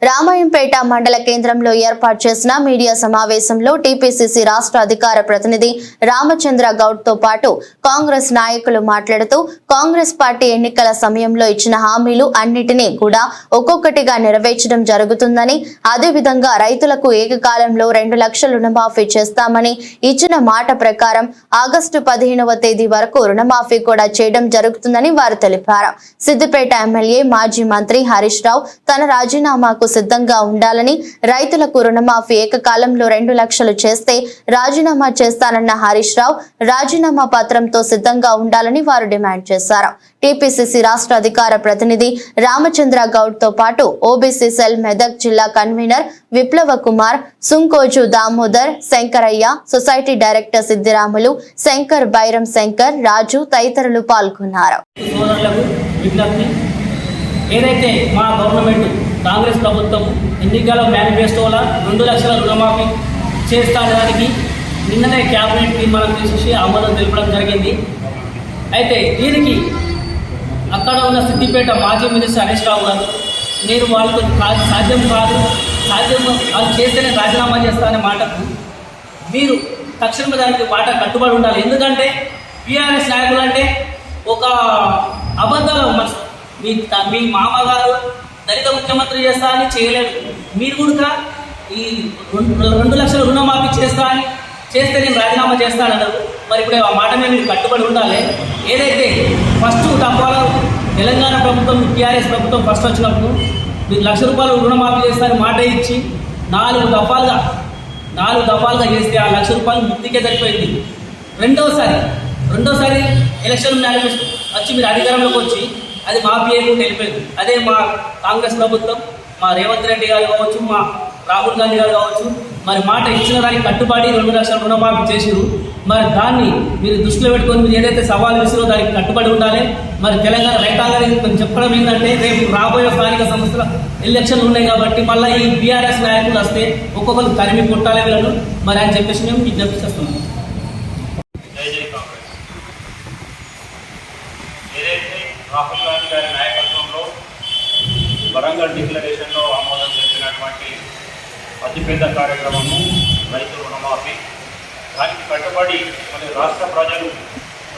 రామాయంపేట మండల కేంద్రంలో ఏర్పాటు చేసిన మీడియా సమావేశంలో టీపీసీసీ రాష్ట్ర అధికార ప్రతినిధి రామచంద్ర గౌడ్ తో పాటు కాంగ్రెస్ నాయకులు మాట్లాడుతూ కాంగ్రెస్ పార్టీ ఎన్నికల సమయంలో ఇచ్చిన హామీలు అన్నిటినీ కూడా ఒక్కొక్కటిగా నెరవేర్చడం జరుగుతుందని, అదేవిధంగా రైతులకు ఏకకాలంలో 2 లక్షల రుణమాఫీ చేస్తామని ఇచ్చిన మాట ప్రకారం ఆగస్టు 15వ తేదీ వరకు రుణమాఫీ కూడా చేయడం జరుగుతుందని వారు తెలిపారు. సిద్దిపేట ఎమ్మెల్యే మాజీ మంత్రి హరీష్ రావు తన రాజీనామాకు సిద్ధంగా ఉండాలని, రైతులకు రుణమాఫీ ఏకకాలంలో 2 లక్షలు చేస్తే రాజీనామా చేస్తానన్న హరీష్ రావు రాజీనామా పత్రంతో సిద్ధంగా ఉండాలని వారు డిమాండ్ చేశారు. టీపీసీసీ రాష్ట్ర అధికార ప్రతినిధి రామచంద్ర గౌడ్ తో పాటు ఓబీసీ సెల్ మెదక్ జిల్లా కన్వీనర్ విప్లవ కుమార్, సుంకోజు దామోదర్, శంకరయ్య, సొసైటీ డైరెక్టర్ సిద్దిరాములు, శంకర్, బైరం శంకర్, రాజు తదితరులు పాల్గొన్నారు. ఏదైతే మా గవర్నమెంట్ కాంగ్రెస్ ప్రభుత్వం ఎన్నికల మేనిఫెస్టోలో 2 లక్షల రుణమాఫీ చేస్తానికి నిన్ననే క్యాబినెట్ తీర్మానం తీసేసి ఆమోదం తెలపడం జరిగింది. అయితే దీనికి అక్కడ ఉన్న సిద్దిపేట మాజీ మినిస్టర్ హరీష్ రావు గారు, నేను వాళ్ళకు సాధ్యం వాళ్ళు చేస్తేనే రాజీనామా చేస్తానే మాటకు మీరు తక్షణమే దానికి మాట కట్టుబడి ఉండాలి. ఎందుకంటే టీఆర్ఎస్ నాయకులు అంటే ఒక అబద్ధాలు మీ మామగారు దళిత ముఖ్యమంత్రి చేస్తా అని చేయలేదు. మీరు కూడా ఈ 2 లక్షల రుణమాఫీ చేస్తే నేను రాజీనామా చేస్తానన్నారు. మరి ఇప్పుడు ఆ మాట మీద మీరు కట్టుబడి ఉండాలి. ఏదైతే ఫస్ట్ దఫాలో తెలంగాణ ప్రభుత్వం టీఆర్ఎస్ ప్రభుత్వం ఫస్ట్ వచ్చినప్పుడు మీరు 1 లక్ష రూపాయలు రుణమాఫీ చేస్తారని మాట ఇచ్చి 4 దఫాలుగా చేస్తే ఆ 1 లక్ష రూపాయలు ముక్తికే సరిపోయింది. రెండోసారి ఎలక్షన్ మేనిఫెస్టో వచ్చి మీరు అధికారంలోకి వచ్చి అది మాఫీ అయ్యేందుకు వెళ్ళిపోయింది. అదే మా కాంగ్రెస్ ప్రభుత్వం, మా రేవంత్ రెడ్డి గారు కావచ్చు, మా రాహుల్ గాంధీ గారు కావచ్చు, మరి మాట ఇచ్చిన దానికి కట్టుబడి 2 లక్షల రుణమాఫీ చేసిరు. మరి దాన్ని మీరు దృష్టిలో పెట్టుకొని మీరు ఏదైతే సవాలు విసిరో దానికి కట్టుబడి ఉండాలి. మరి తెలంగాణ రైతాంగానికి కొంచెం చెప్పడం ఏంటంటే రేపు రాబోయే స్థానిక సంస్థల ఎలక్షన్లు ఉన్నాయి కాబట్టి మళ్ళీ ఈ బీఆర్ఎస్ నాయకులు వస్తే ఒక్కొక్కరు తరిమి కొట్టాలి వీళ్ళను మరి అని చెప్పేసి మేము విజ్ఞప్తి చేస్తున్నాం. ఏదైతే రాహుల్ గాంధీ గారి నాయకత్వంలో వరంగల్ డిక్లరేషన్లో ఆమోదం చేసినటువంటి అతిపెద్ద కార్యక్రమము రైతు రుణమాఫీ, దానికి కట్టుబడి మరి రాష్ట్ర ప్రజలు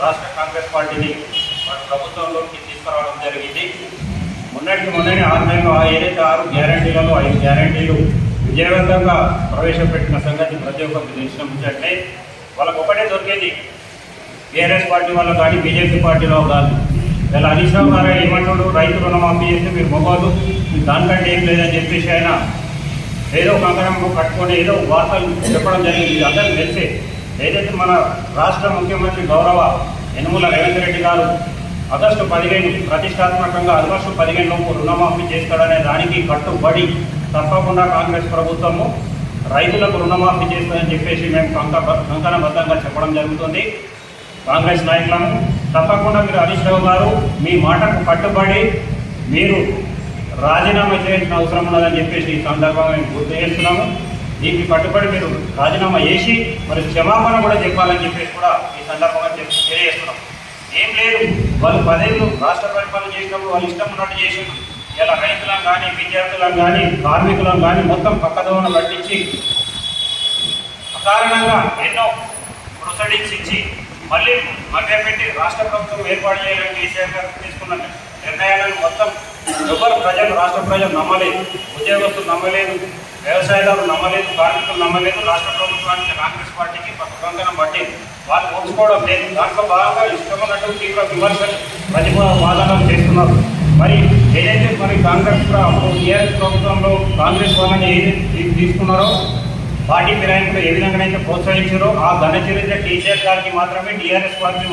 రాష్ట్ర కాంగ్రెస్ పార్టీని మన ప్రభుత్వంలోకి తీసుకురావడం జరిగింది. మొన్ననే 6 నెలలు ఏదైతే 6 గ్యారంటీలలో 5 గ్యారంటీలు విజయవంతంగా ప్రవేశపెట్టిన సంగతి ప్రతి ఒక్కరికి తెలిసిన ముచ్చట్లే. వాళ్ళకు ఒకటే దొరికేది టీఆర్ఎస్ పార్టీ వాళ్ళు కానీ బీజేపీ పార్టీలో కానీ. ఇలా హరీష్ రావు గారు ఏమంటాడు, రైతు రుణమాఫీ చేస్తే మీరు మొగోదు, దానికంటే ఏం లేదని చెప్పేసి ఆయన ఏదో కంకణం కట్టుకొని ఏదో వార్తలు చెప్పడం జరిగింది. అందరికీ తెలిసే ఏదైతే మన రాష్ట్ర ముఖ్యమంత్రి గౌరవ యనమల రేవంత్ రెడ్డి గారు ఆగస్టు 15 ప్రతిష్టాత్మకంగా ఆగస్టు 15 లోపు రుణమాఫీ చేస్తాడనే దానికి కట్టుబడి తప్పకుండా కాంగ్రెస్ ప్రభుత్వము రైతులకు రుణమాఫీ చేస్తుందని చెప్పేసి మేము కంకణబద్ధంగా చెప్పడం జరుగుతుంది. కాంగ్రెస్ నాయకులను తప్పకుండా మీరు హరీష్ రావు గారు మీ మాటకు కట్టుబడి మీరు రాజీనామా చేయాల్సిన అవసరం ఉన్నదని చెప్పేసి ఈ సందర్భంగా మేము గుర్తు చేస్తున్నాము. దీనికి కట్టుబడి మీరు రాజీనామా చేసి మరి క్షమాపణ కూడా చెప్పాలని చెప్పేసి కూడా ఈ సందర్భంగా తెలియజేస్తున్నాం. ఏం లేదు, వాళ్ళు 10 ఏళ్ళు రాష్ట్ర పరిపాలన చేసినప్పుడు వాళ్ళు ఇష్టం ఉన్నట్టు చేసింది. ఇలా రైతులను కానీ విద్యార్థులను కానీ కార్మికులను కానీ మొత్తం పక్కదోవన పట్టించి అకారణంగా ఎన్నో ప్రొసీడింగ్స్ ఇచ్చి మళ్ళీ మభ్యపెట్టి రాష్ట్ర ప్రభుత్వం ఏర్పాటు చేయాలని కేసీఆర్ గారు తీసుకున్న నిర్ణయాలను మొత్తం ప్రజలు రాష్ట్ర ప్రజలు నమ్మలేదు, ఉద్యోగస్తులు నమ్మలేదు, వ్యవసాయదారులు నమ్మలేదు, కార్మికులు నమ్మలేదు. రాష్ట్ర ప్రభుత్వానికి కాంగ్రెస్ పార్టీకి కంకణం పట్టి వాళ్ళు ఒప్పుకోవడం లేదు. దాంట్లో భాగంగా ఇష్టమైనట్టు తీవ్ర విమర్శలు ప్రతివాదనలు చేస్తున్నారు. మరి ఏదైతే మరి కాంగ్రెస్ టీఆర్ఎస్ ప్రభుత్వంలో కాంగ్రెస్ వాళ్ళని ఏదైతే తీసుకున్నారో పార్టీ ఫిరాయింపులు ఏ విధంగానైతే ప్రోత్సహించారో ఆ ఘన చరిత్ర టీచర్ గారికి మాత్రమే టీఆర్ఎస్ పార్టీ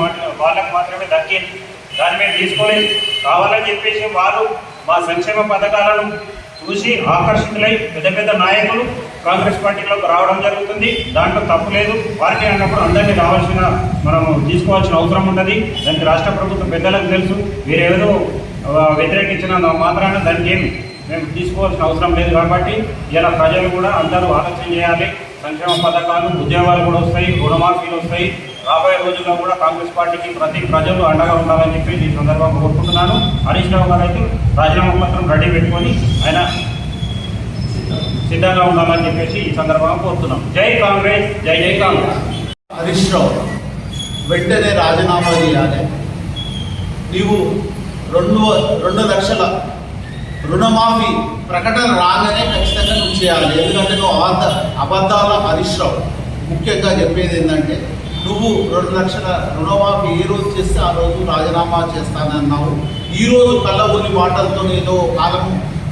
వాళ్ళకు మాత్రమే దక్కింది. దాన్ని మేము తీసుకోలేదు. కావాలని చెప్పేసి వాళ్ళు మా సంక్షేమ పథకాలను చూసి ఆకర్షితులై పెద్ద నాయకులు కాంగ్రెస్ పార్టీలోకి రావడం జరుగుతుంది. దాంట్లో తప్పు లేదు. పార్టీ అన్నప్పుడు అందరినీ రావాల్సిన మనము తీసుకోవాల్సిన అవసరం ఉన్నది. దానికి రాష్ట్ర ప్రభుత్వం పెద్దలకు తెలుసు. వీరేదో వ్యతిరేకించిన మాత్రాన దానికి ఏమి మేము తీసుకోవాల్సిన అవసరం లేదు. కాబట్టి ఇలా ప్రజలు కూడా అందరూ ఆలోచన చేయాలి. సంక్షేమ పథకాలు, ఉద్యోగాలు కూడా వస్తాయి, రుణమాఫీలు వస్తాయి. రాబోయే రోజుల్లో కూడా కాంగ్రెస్ పార్టీకి ప్రతి ప్రజలు అండగా ఉండాలని చెప్పి ఈ సందర్భంగా కోరుకుంటున్నాను. హరీష్ రావు గారు అయితే రాజీనామా పత్రం రెడీ పెట్టుకొని ఆయన సిద్ధంగా ఉండాలని చెప్పేసి ఈ సందర్భంగా కోరుతున్నాం. జై కాంగ్రెస్, జై జై కాంగ్రెస్. హరీష్ రావు వెంటనే రాజీనామా చేయాలి. నీవు 2 లక్షల రుణమాఫీ ప్రకటన రాగానే ఖచ్చితంగా నువ్వు చేయాలి. ఎందుకంటే నువ్వు అబద్ధాల హరీష్ రావు. ముఖ్యంగా చెప్పేది ఏంటంటే నువ్వు 2 లక్షల రుణమాఫీ ఏ రోజు చేస్తే ఆ రోజు రాజీనామా చేస్తానన్నావు. ఈరోజు కళ్ళబొల్లి మాటలతో ఏదో కాలం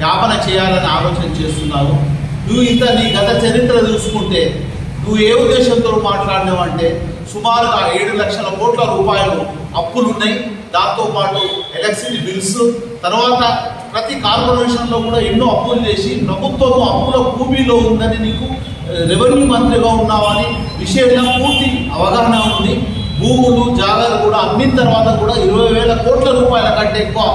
యాపన చేయాలని ఆలోచన చేస్తున్నావు. నువ్వు ఇంత నీ గత చరిత్ర చూసుకుంటే నువ్వు ఏ ఉద్దేశంతో మాట్లాడినావంటే సుమారుగా 7 లక్షల కోట్ల రూపాయలు అప్పులున్నాయి. దాంతోపాటు ఎలక్ట్రిసిటీ బిల్స్, తర్వాత ప్రతి కార్పొరేషన్లో కూడా ఎన్నో అప్పులు చేసి ప్రభుత్వం అప్పుల భూమిలో ఉందని నీకు రెవెన్యూ మంత్రిగా ఉన్నావని విషయంలో పూర్తి అవగాహన ఉంది. భూములు జాగాలు కూడా అమ్మిన తర్వాత కూడా 20,000 కోట్ల రూపాయల కంటే ఎక్కువ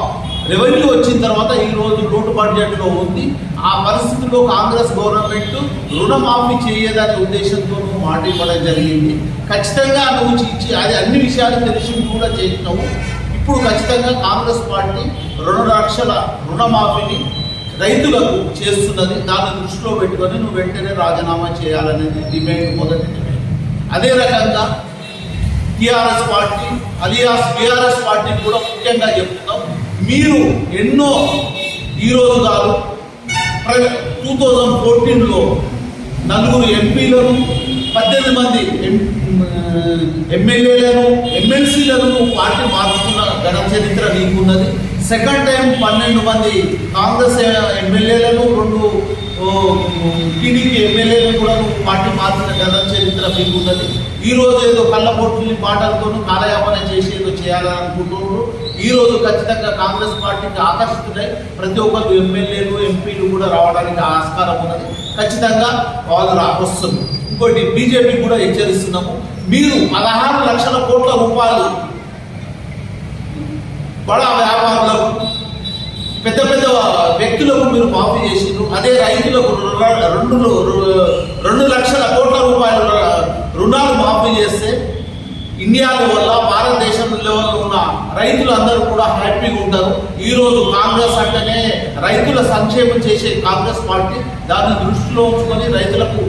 రెవెన్యూ వచ్చిన తర్వాత ఈరోజు లోటు బడ్జెట్లో ఉంది. ఆ పరిస్థితుల్లో కాంగ్రెస్ గవర్నమెంట్ రుణమాఫీ చేయదనే ఉద్దేశంతో నువ్వు మాట ఇవ్వడం జరిగింది. ఖచ్చితంగా నువ్వు ఇచ్చి అది అన్ని విషయాలు తెలిసి కూడా చేసినావు. ఇప్పుడు ఖచ్చితంగా కాంగ్రెస్ పార్టీ 2 లక్షల రుణమాఫీని రైతులకు చేస్తున్నది. దాన్ని దృష్టిలో పెట్టుకొని నువ్వు వెంటనే రాజీనామా చేయాలనేది డిమాండ్, మొదటి డిమాండ్. అదే రకంగా టీఆర్ఎస్ పార్టీ అలియాస్ బీఆర్ఎస్ పార్టీని కూడా ముఖ్యంగా చెప్తున్నాం. మీరు ఎన్నో ఈరోజు కాదు 2014లో 4 ఎంపీలను 18 మంది ఎమ్మెల్యేలను ఎమ్మెల్సీలను పార్టీ మార్చుకున్న ఘన చరిత్ర నీకున్నది. సెకండ్ టైం 12 మంది కాంగ్రెస్ ఎమ్మెల్యేలను 2 టీడీపీ ఎమ్మెల్యేలను కూడా పార్టీ మార్చిన ఘన చరిత్ర మీకున్నది. ఈరోజు ఏదో కళ్ళబొట్టుని మాటలతోనూ కాలయాపన చేసి ఏదో చేయాలని అనుకుంటున్నారు. ఈరోజు ఖచ్చితంగా కాంగ్రెస్ పార్టీకి ఆకర్షితులై ప్రతి ఒక్కరు ఎమ్మెల్యేలు ఎంపీలు కూడా రావడానికి ఆస్కారం ఉన్నది. ఖచ్చితంగా వాళ్ళు వస్తుంది. ఇంకోటి బీజేపీ కూడా హెచ్చరిస్తున్నాము. మీరు 16 లక్షల కోట్ల రూపాయలు బడా వ్యాపారులకు పెద్ద పెద్ద వ్యక్తులకు మీరు మాఫీ చేసిండ్రు. అదే రైతులకు 2 లక్షల కోట్ల రూపాయల రుణాలు మాఫీ చేస్తే ఇండియా లెవెల్లో భారతదేశం లెవెల్లో ఉన్న రైతులందరూ కూడా హ్యాపీగా ఉంటారు. ఈరోజు కాంగ్రెస్ అంటేనే రైతుల సంక్షేమం చేసే కాంగ్రెస్ పార్టీ దాన్ని దృష్టిలో ఉంచుకొని రైతులకు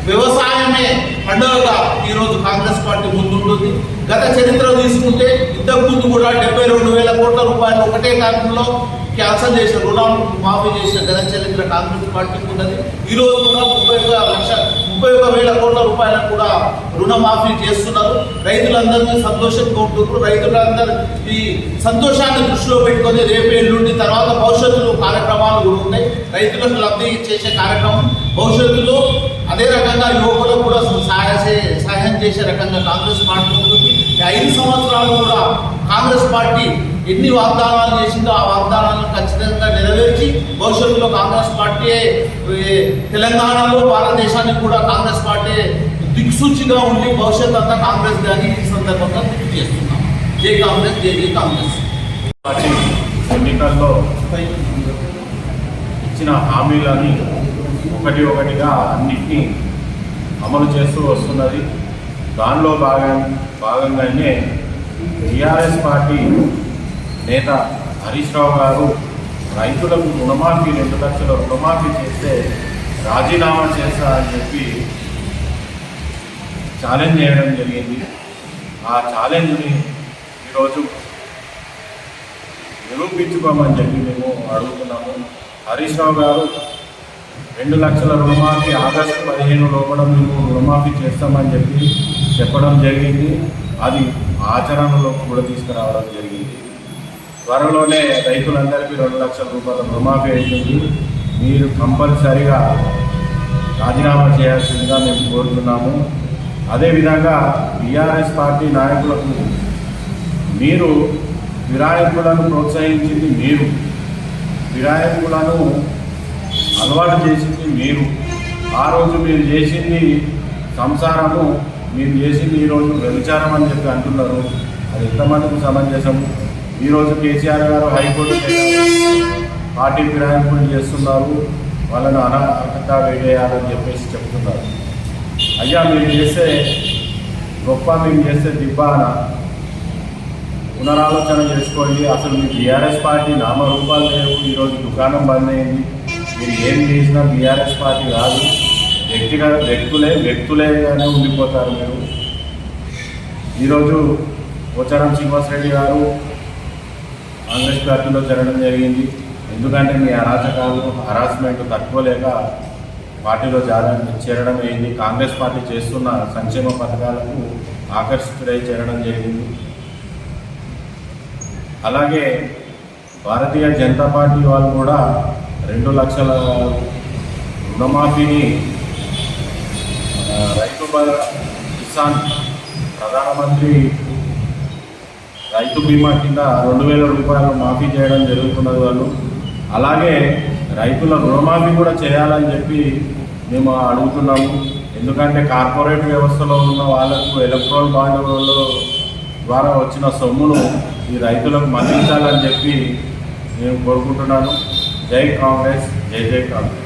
వ్యవసాయమే పండుగగా ఈరోజు కాంగ్రెస్ పార్టీ ముందుంటుంది. గత చరిత్ర తీసుకుంటే ఇంతకుముందు కూడా 72,000 కోట్ల రూపాయలు ఒకటే కాలంలో క్యాన్సల్ చేసిన రుణాలు మాఫీ చేసిన గత చరిత్ర కాంగ్రెస్ పార్టీకి ఉన్నది. ఈరోజు కూడా 31,000 కోట్ల రూపాయలకు కూడా రుణమాఫీ చేస్తున్నారు. రైతులందరినీ సంతోషంగా ఉంటున్నారు. రైతులందరూ ఈ సంతోషాన్ని దృష్టిలో పెట్టుకొని రేపు ఎల్లుండి తర్వాత భవిష్యత్తులో కార్యక్రమాలు కూడా ఉన్నాయి. రైతులకు లబ్ధి చేసే కార్యక్రమం భవిష్యత్తులో అదే రకంగా యువకులకు కూడా సహాయం చేసే రకంగా కాంగ్రెస్ పార్టీ ఉంటుంది. 5 సంవత్సరాలు కూడా కాంగ్రెస్ పార్టీ ఎన్ని వాగ్దానాలు చేసిందో ఆ వాగ్దానాలను ఖచ్చితంగా నెరవేర్చి భవిష్యత్తులో కాంగ్రెస్ పార్టీ తెలంగాణలో భారతదేశానికి కూడా కాంగ్రెస్ పార్టీ దిక్సూచిగా ఉండి భవిష్యత్తు అంతా కాంగ్రెస్ కానీ ఈ సందర్భంగా గుర్తు చేస్తున్నాం. జై కాంగ్రెస్, జై జై కాంగ్రెస్. పార్టీ ఎన్నికల్లో ఇచ్చిన హామీలని ఒకటిగా అన్నిటినీ అమలు చేస్తూ వస్తున్నది. దానిలో భాగంగానే టీఆర్ఎస్ పార్టీ నేత హరీష్ రావు గారు రైతులకు రుణమాఫీ 2 లక్షల రుణమాఫీ చేస్తే రాజీనామా చేస్తా అని చెప్పి ఛాలెంజ్ చేయడం జరిగింది. ఆ ఛాలెంజ్ని ఈరోజు నిరూపించుకోమని చెప్పి మేము అడుగుతున్నాము. హరీష్ రావు గారు 2 లక్షల రుణమాఫీ ఆగస్టు 15 లోపల మేము రుణమాఫీ చేస్తామని చెప్పడం జరిగింది. అది ఆచరణలో కూడా తీసుకురావడం జరిగింది. త్వరలోనే రైతులందరికీ 2 లక్షల రూపాయల రుణమాఫీ అవుతుంది. మీరు కంపల్సరిగా రాజీనామా చేయాల్సిందిగా మేము కోరుతున్నాము. అదేవిధంగా టీఆర్ఎస్ పార్టీ నాయకులకు మీరు ఫిరాయింపులను ప్రోత్సహించింది మీరు, ఫిరాయింపులను అలవాటు చేసింది మీరు. ఆ రోజు మీరు చేసింది సంసారము, మీరు చేసింది ఈరోజు వ్యభిచారం అని చెప్పి అంటున్నారు. అది ఎంతమందికి సమంజసం? ఈరోజు కేసీఆర్ గారు హైకోర్టు పార్టీ ఫిరాయింపులు చేస్తున్నారు, వాళ్ళను అనర్హత వేయాలని చెప్పేసి చెప్తున్నారు. అయ్యా మీరు చేస్తే గొప్ప, మీరు చేస్తే దిబ్బాన పునరాలోచన చేసుకోండి. అసలు మీ టీఆర్ఎస్ పార్టీ నామరూపాలు లేవు. ఈరోజు దుకాణం బంద్ అయింది. మీరు ఏం చేసినా బీఆర్ఎస్ పార్టీ కాదు, వ్యక్తులేగానే ఉండిపోతారు మీరు. ఈరోజు పోచారం శ్రీనివాసరెడ్డి గారు కాంగ్రెస్ పార్టీలో చేరడం జరిగింది. ఎందుకంటే మీ అరాచకాలు హరాస్మెంట్ తట్టుకోలేక పార్టీలో చేరడం అయింది. కాంగ్రెస్ పార్టీ చేస్తున్న సంక్షేమ పథకాలకు ఆకర్షితుడై చేరడం జరిగింది. అలాగే భారతీయ జనతా పార్టీ వాళ్ళు కూడా 2 లక్షల రుణమాఫీని రైతు కిసాన్ ప్రధానమంత్రి రైతు బీమా కింద 2,000 రూపాయలు మాఫీ చేయడం జరుగుతున్నది వాళ్ళు. అలాగే రైతుల రుణమాఫీ కూడా చేయాలని చెప్పి మేము అడుగుతున్నాము. ఎందుకంటే కార్పొరేట్ వ్యవస్థలో ఉన్న వాళ్ళకు ఎలక్ట్రాల్ బాండ్ల ద్వారా వచ్చిన సొమ్మును ఈ రైతులకు మళ్లించాలని చెప్పి నేను కోరుకుంటున్నాను. జై కాంగ్రెస్, జై జై కాంగ్రెస్.